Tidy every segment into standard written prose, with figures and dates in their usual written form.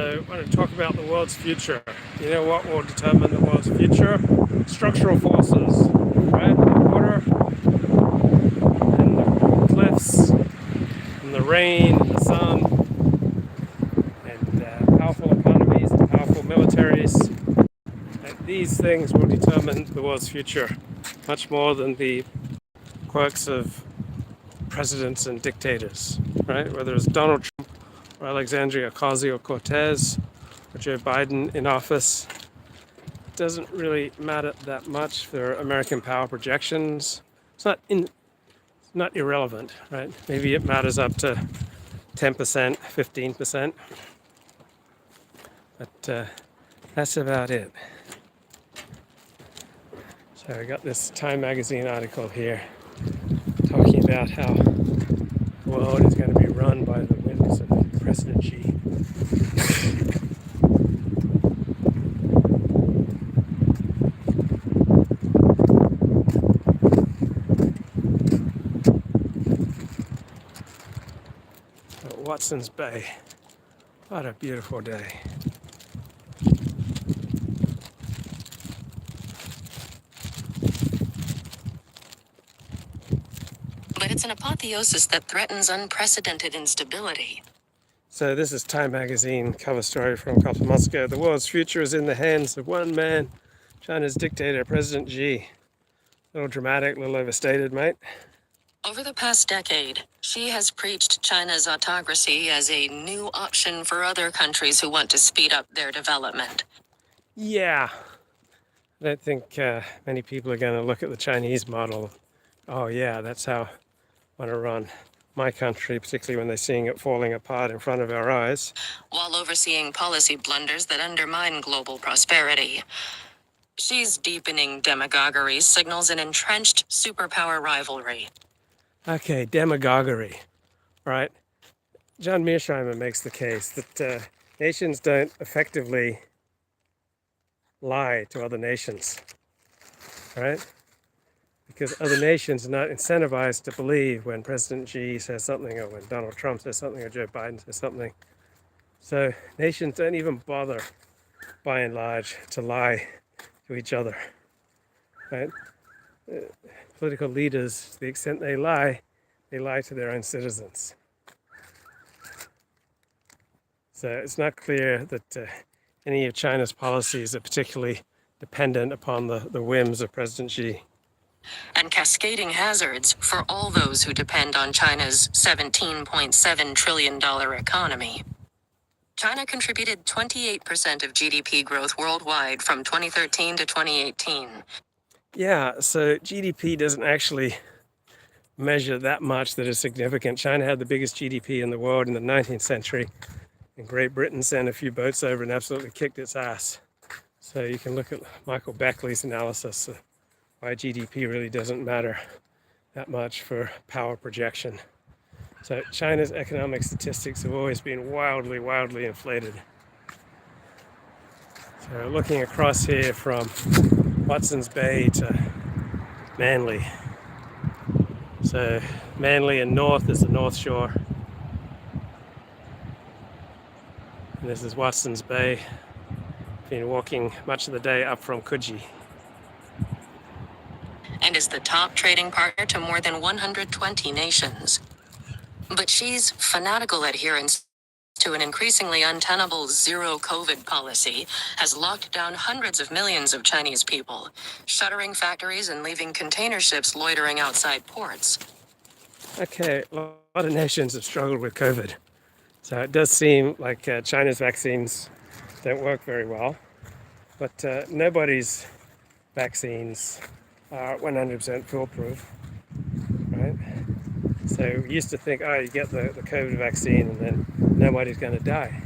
So I want to talk about the world's future. You know what will determine the world's future? Structural forces, right? The water, and the cliffs, and the rain, and the sun, and powerful economies and powerful militaries. And these things will determine the world's future, much more than the quirks of presidents and dictators, right? Whether it's Donald Trump or Alexandria Ocasio-Cortez or Joe Biden in office, it doesn't really matter that much for American power projections. It's not irrelevant, right? Maybe it matters up to 10%, 15%, but that's about it. So I got this Time magazine article here talking about how the world is going to be run by the whims of President Xi. Watson's Bay. What a beautiful day. But it's an apotheosis that threatens unprecedented instability. So this is Time magazine cover story from a couple of months ago. The world's future is in the hands of one man, China's dictator, President Xi. A little dramatic, a little overstated, mate. Over the past decade, Xi has preached China's autocracy as a new option for other countries who want to speed up their development. Yeah. I don't think many people are going to look at the Chinese model. Oh yeah, that's how I want to run my country, particularly when they're seeing it falling apart in front of our eyes. While overseeing policy blunders that undermine global prosperity. Xi's deepening demagoguery signals an entrenched superpower rivalry. Okay, demagoguery, right? John Mearsheimer makes the case that nations don't effectively lie to other nations, right? Because other nations are not incentivized to believe when President Xi says something or when Donald Trump says something or Joe Biden says something. So nations don't even bother, by and large, to lie to each other, right? Political leaders, to the extent they lie to their own citizens. So it's not clear that any of China's policies are particularly dependent upon the whims of President Xi. And cascading hazards for all those who depend on China's $17.7 trillion economy. China contributed 28% of GDP growth worldwide from 2013 to 2018. Yeah, so GDP doesn't actually measure that much that is significant. China had the biggest GDP in the world in the 19th century, and Great Britain sent a few boats over and absolutely kicked its ass. So you can look at Michael Beckley's analysis of why GDP really doesn't matter that much for power projection. So China's economic statistics have always been wildly, wildly inflated. So looking across here from Watson's Bay to Manly. So Manly and north is the North Shore. And this is Watson's Bay. Been walking much of the day up from Coogee. And is the top trading partner to more than 120 nations. But Xi's fanatical adherence to an increasingly untenable zero-COVID policy has locked down hundreds of millions of Chinese people, shuttering factories and leaving container ships loitering outside ports. Okay, a lot of nations have struggled with COVID. So it does seem like China's vaccines don't work very well. But nobody's vaccines are 100% foolproof, right? So we used to think, oh, you get the COVID vaccine and then nobody's going to die.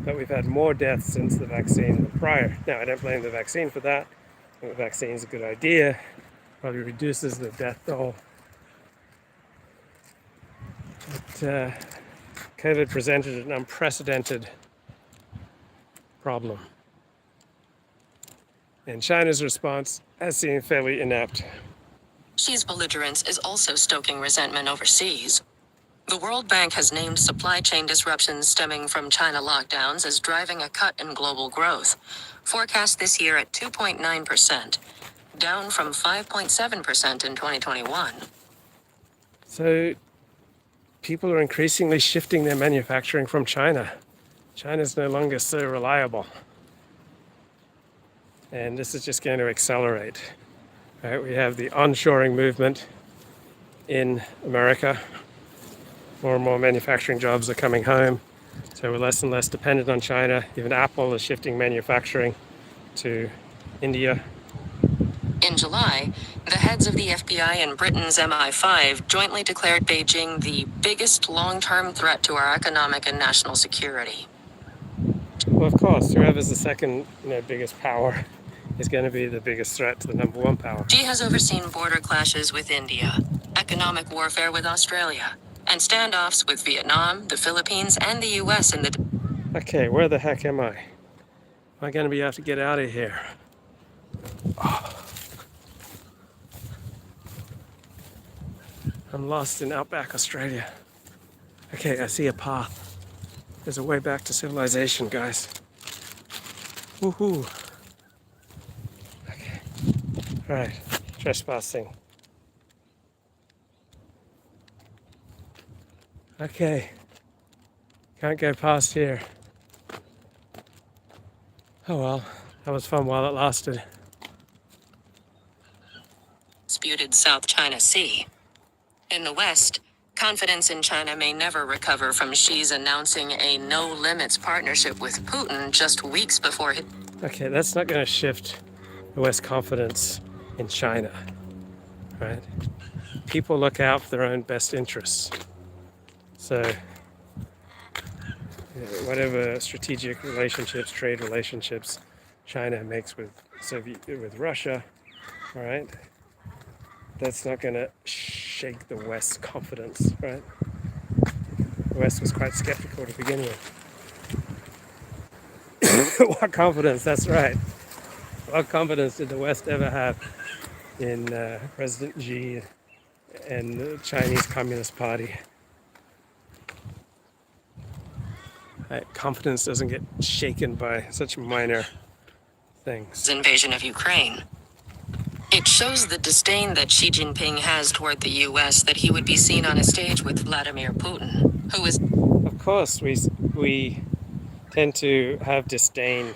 But we've had more deaths since the vaccine than prior. Now, I don't blame the vaccine for that. I think the vaccine is a good idea. Probably reduces the death toll. But COVID presented an unprecedented problem. And China's response has seemed fairly inept. Xi's belligerence is also stoking resentment overseas. The World Bank has named supply chain disruptions stemming from China lockdowns as driving a cut in global growth, forecast this year at 2.9%, down from 5.7% in 2021. So people are increasingly shifting their manufacturing from China. China's no longer so reliable. And this is just going to accelerate. Right? We have the onshoring movement in America. More and more manufacturing jobs are coming home. So we're less and less dependent on China. Even Apple is shifting manufacturing to India. In July, the heads of the FBI and Britain's MI5 jointly declared Beijing the biggest long-term threat to our economic and national security. Well, of course, whoever's the second biggest power is going to be the biggest threat to the number one power. Xi has overseen border clashes with India, economic warfare with Australia, and standoffs with Vietnam, the Philippines, and the US in the... Okay, where the heck am I? Am I going to be able to get out of here? I'm lost in outback Australia. Okay, I see a path. There's a way back to civilization, guys. Woohoo! Okay. Alright, trespassing. Okay. Can't go past here. Oh well, that was fun while it lasted. Disputed South China Sea. In the West, confidence in China may never recover from Xi's announcing a no-limits partnership with Putin just weeks before his... Okay, that's not going to shift the West's confidence in China, right? People look out for their own best interests. So, whatever strategic relationships, trade relationships China makes with Russia, all right? That's not going to shake the West's confidence, right? The West was quite skeptical to begin with. What confidence? That's right. What confidence did the West ever have in President Xi and the Chinese Communist Party? Confidence doesn't get shaken by such minor things. Invasion of Ukraine. It shows the disdain that Xi Jinping has toward the US that he would be seen on a stage with Vladimir Putin, who is... Of course, we tend to have disdain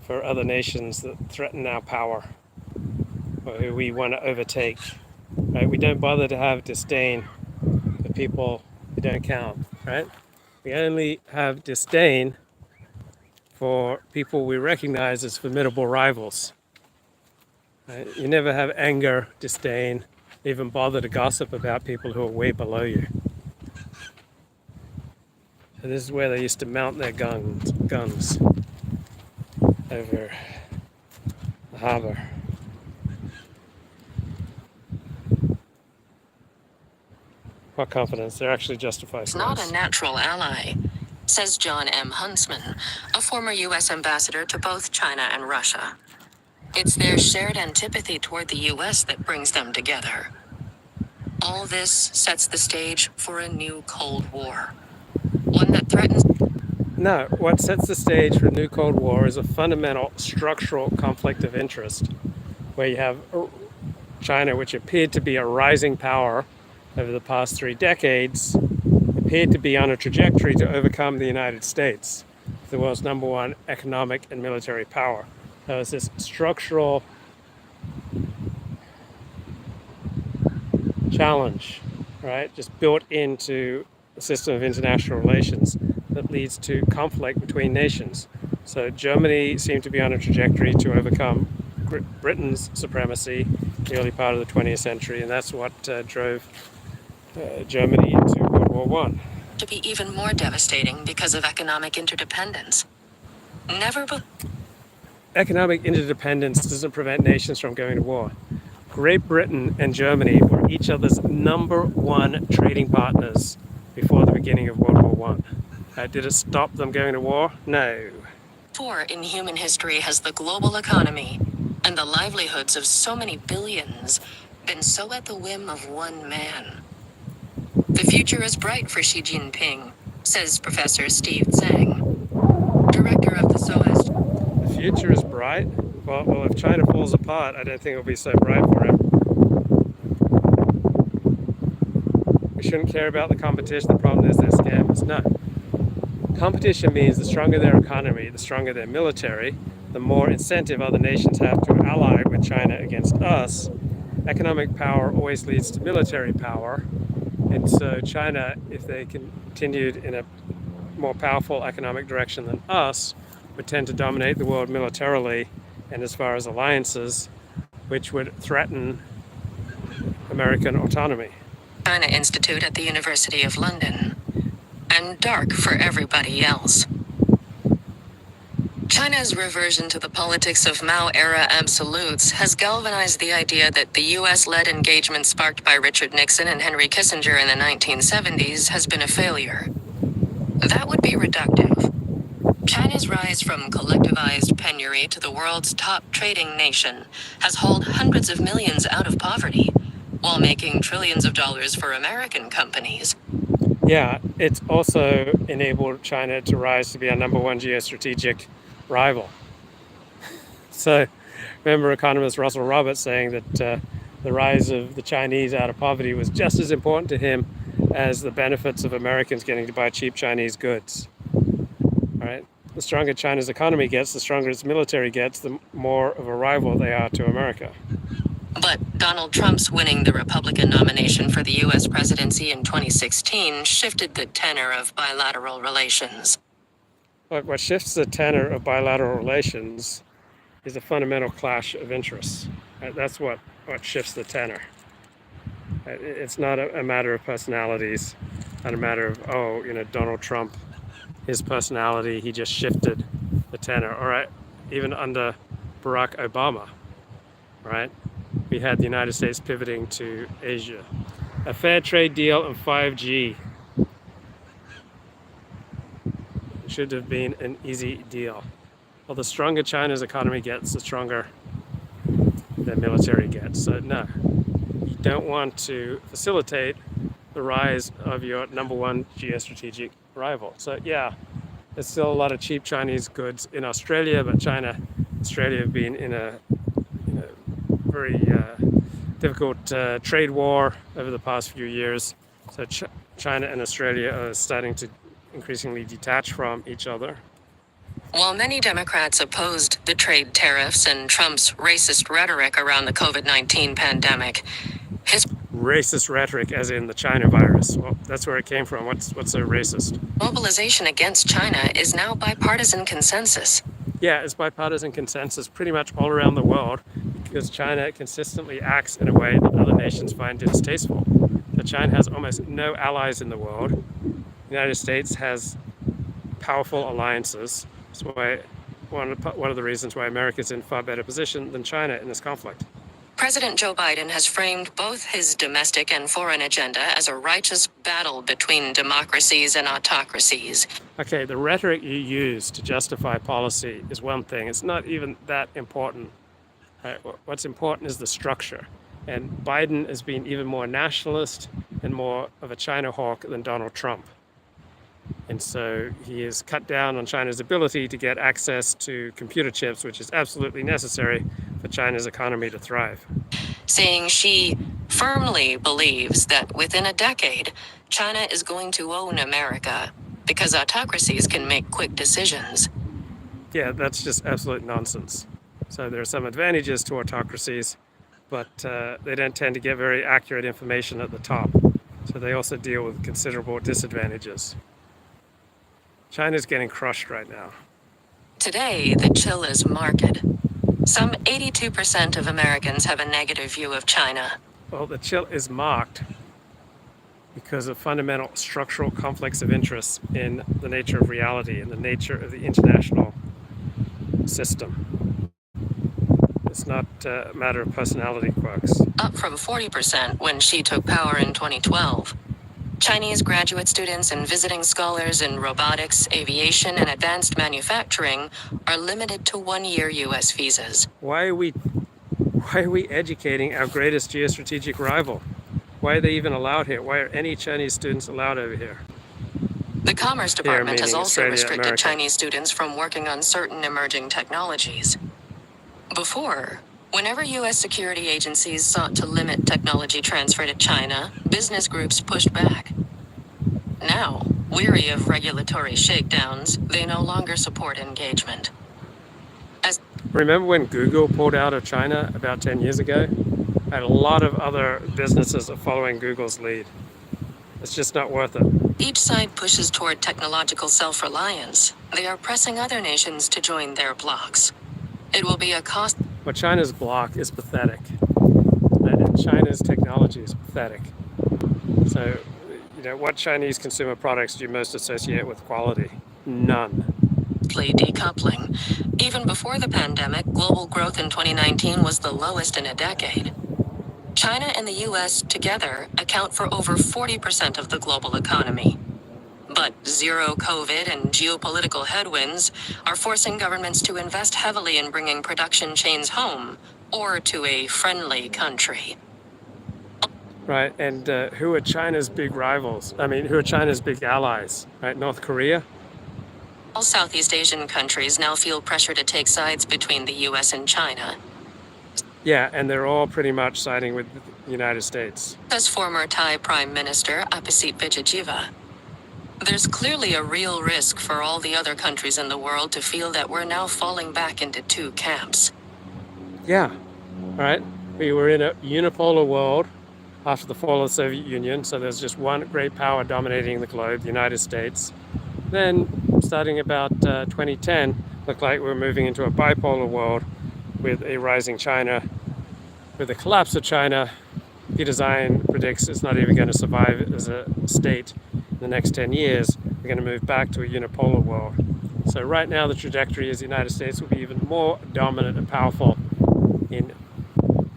for other nations that threaten our power or who we want to overtake. Right? We don't bother to have disdain for people who don't count, right? We only have disdain for people we recognize as formidable rivals. Right? You never have anger, disdain, even bother to gossip about people who are way below you. So this is where they used to mount their guns over the harbor. What confidence? They're actually justified. It's not a natural ally, says John M. Huntsman, a former U.S. ambassador to both China and Russia. It's their shared antipathy toward the U.S. that brings them together. All this sets the stage for a new Cold War, one that threatens... No, what sets the stage for a new Cold War is a fundamental structural conflict of interest, where you have China, which appeared to be a rising power over the past 3 decades, appeared to be on a trajectory to overcome the United States, the world's #1 economic and military power. There was this structural challenge, right, just built into the system of international relations that leads to conflict between nations. So Germany seemed to be on a trajectory to overcome Britain's supremacy in the early part of the 20th century, and that's what drove Germany into World War I. To be even more devastating because of economic interdependence. Economic interdependence doesn't prevent nations from going to war. Great Britain and Germany were each other's #1 trading partners before the beginning of World War I. Did it stop them going to war? No. Before in human history has the global economy and the livelihoods of so many billions been so at the whim of one man. The future is bright for Xi Jinping, says Professor Steve Zhang, director of the SOAS. The future is bright? Well, if China falls apart, I don't think it'll be so bright for him. We shouldn't care about the competition. The problem is they're scammers. No. Competition means the stronger their economy, the stronger their military, the more incentive other nations have to ally with China against us. Economic power always leads to military power. And so China, if they continued in a more powerful economic direction than us, would tend to dominate the world militarily and as far as alliances, which would threaten American autonomy. China Institute at the University of London. And dark for everybody else. China's reversion to the politics of Mao-era absolutes has galvanized the idea that the US-led engagement sparked by Richard Nixon and Henry Kissinger in the 1970s has been a failure. That would be reductive. China's rise from collectivized penury to the world's top trading nation has hauled hundreds of millions out of poverty, while making trillions of dollars for American companies. Yeah, it's also enabled China to rise to be our number one geostrategic rival. So, remember economist Russell Roberts saying that the rise of the Chinese out of poverty was just as important to him as the benefits of Americans getting to buy cheap Chinese goods. All right? The stronger China's economy gets, the stronger its military gets, the more of a rival they are to America. But Donald Trump's winning the Republican nomination for the U.S. presidency in 2016 shifted the tenor of bilateral relations. Look, what shifts the tenor of bilateral relations is a fundamental clash of interests. Right? That's what shifts the tenor. Right? It's not a matter of personalities, not a matter of, Donald Trump, his personality, he just shifted the tenor. All right, even under Barack Obama, right? We had the United States pivoting to Asia. A fair trade deal and 5G should have been an easy deal. Well, the stronger China's economy gets, the stronger their military gets. So no, you don't want to facilitate the rise of your number one geostrategic rival. So yeah, there's still a lot of cheap Chinese goods in Australia, but Australia have been in a very difficult trade war over the past few years. So China and Australia are starting to increasingly detach from each other. While many Democrats opposed the trade tariffs and Trump's racist rhetoric around the COVID-19 pandemic, his racist rhetoric as in the China virus. Well, that's where it came from. What's so racist? Mobilization against China is now bipartisan consensus. Yeah, it's bipartisan consensus pretty much all around the world because China consistently acts in a way that other nations find distasteful. So China has almost no allies in the world. The United States has powerful alliances. That's why one of the reasons why America's in far better position than China in this conflict. President Joe Biden has framed both his domestic and foreign agenda as a righteous battle between democracies and autocracies. Okay, the rhetoric you use to justify policy is one thing. It's not even that important. Right? What's important is the structure. And Biden has been even more nationalist and more of a China hawk than Donald Trump. And so he has cut down on China's ability to get access to computer chips, which is absolutely necessary for China's economy to thrive. Saying she firmly believes that within a decade, China is going to own America because autocracies can make quick decisions. Yeah, that's just absolute nonsense. So there are some advantages to autocracies, but they don't tend to get very accurate information at the top. So they also deal with considerable disadvantages. China's getting crushed right now. Today, the chill is marked. Some 82% of Americans have a negative view of China. Well, the chill is marked because of fundamental structural conflicts of interest in the nature of reality and the nature of the international system. It's not a matter of personality quirks. Up from 40% when Xi took power in 2012. Chinese graduate students and visiting scholars in robotics, aviation, and advanced manufacturing are limited to one-year U.S. visas. Why are we educating our greatest geostrategic rival? Why are they even allowed here? Why are any Chinese students allowed over here? The Commerce Department has meaning also Australia, restricted America. Chinese students from working on certain emerging technologies. Before, whenever U.S. security agencies sought to limit technology transfer to China, business groups pushed back. Now, weary of regulatory shakedowns, they no longer support engagement. Remember when Google pulled out of China about 10 years ago? And a lot of other businesses are following Google's lead. It's just not worth it. Each side pushes toward technological self-reliance. They are pressing other nations to join their blocs. It will be a cost. But China's bloc is pathetic. And China's technology is pathetic. So, what Chinese consumer products do you most associate with quality? None. Decoupling. Even before the pandemic, global growth in 2019 was the lowest in a decade. China and the US together account for over 40% of the global economy. But zero COVID and geopolitical headwinds are forcing governments to invest heavily in bringing production chains home or to a friendly country. Right, and who are China's big rivals? Who are China's big allies? Right, North Korea? All Southeast Asian countries now feel pressure to take sides between the US and China. Yeah, and they're all pretty much siding with the United States. As former Thai Prime Minister Apisit Vijayjiva, there's clearly a real risk for all the other countries in the world to feel that we're now falling back into two camps. Yeah, right. We were in a unipolar world after the fall of the Soviet Union, so there's just one great power dominating the globe, the United States. Then, starting about 2010, looked like we were moving into a bipolar world with a rising China. With the collapse of China, Peter Zeihan predicts it's not even going to survive as a state in the next 10 years. We're going to move back to a unipolar world. So right now the trajectory is the United States will be even more dominant and powerful in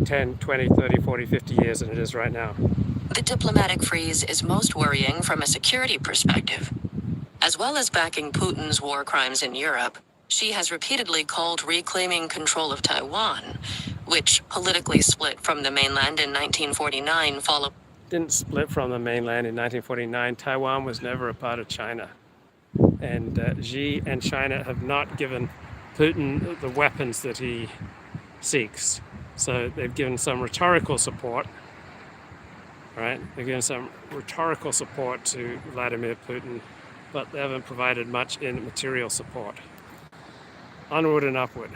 10, 20, 30, 40, 50 years than it is right now. The diplomatic freeze is most worrying from a security perspective. As well as backing Putin's war crimes in Europe, Xi has repeatedly called reclaiming control of Taiwan, which politically split from the mainland in 1949 Didn't split from the mainland in 1949. Taiwan was never a part of China. And Xi and China have not given Putin the weapons that he seeks. So they've given some rhetorical support, right? They've given some rhetorical support to Vladimir Putin, but they haven't provided much in material support. Onward and upward.